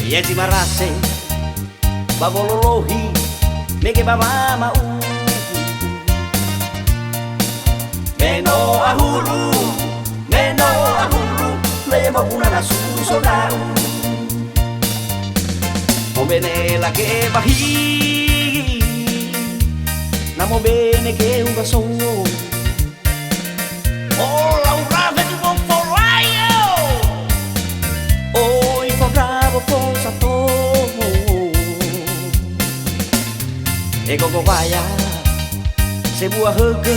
Ia ci marase babololohi meke baba mau meno ahulu le mabuna na susodau bene la che bahi namo bene che un basso oh Laura vedi buon foraio oh i fa bravo posato e go vaya se bua hege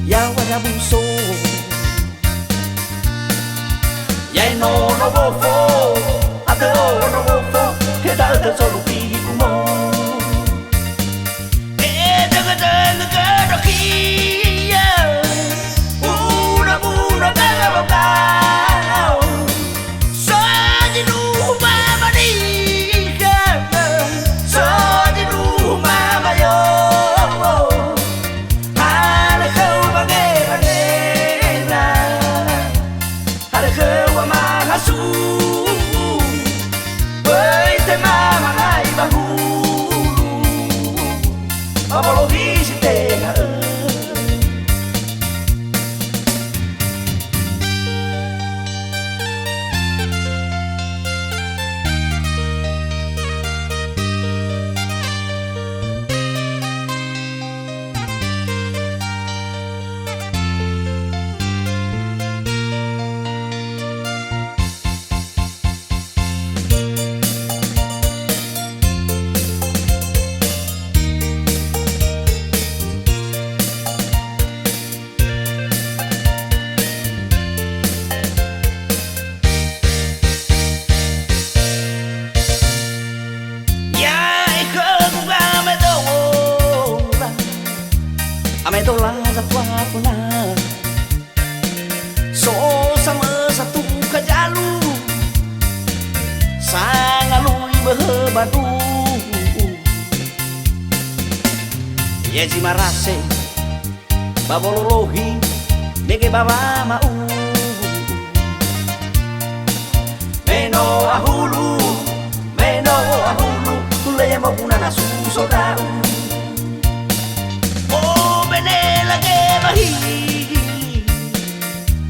ya wa buso ya no bo fo ate no bo fo che da solo pimo e da chi una bella boca so di ruma manica so di ruma mayo ala khâu banera ala khâu ma hasu Apollo visitena Ame tola za puna so sama satu kajalu sangalui behebadu ya ji marase babololohi meke baba mau meno ahulu le mabuna na susodau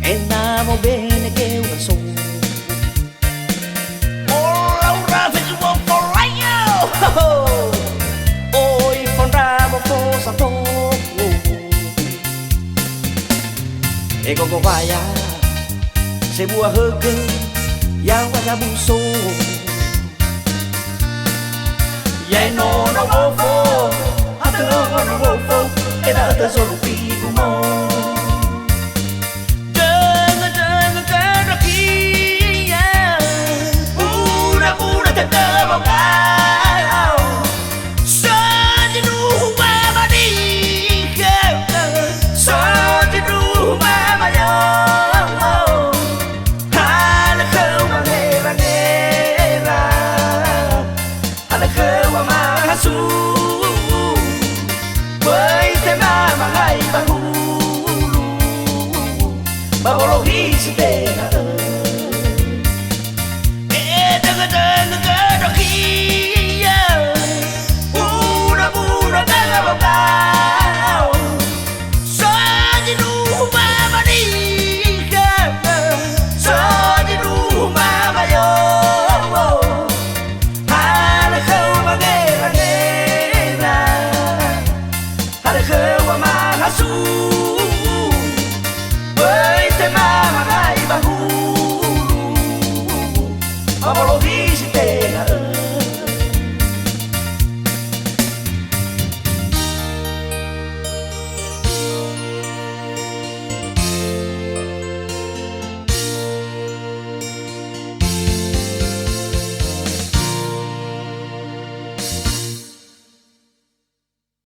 enamo bene che una sono oh Laura vedi buon foraio oh i fondravo cosa to e go vaya se bua hege ya wa buso ya no bo fo ate no bo fo e da solo pimo Babolo visitena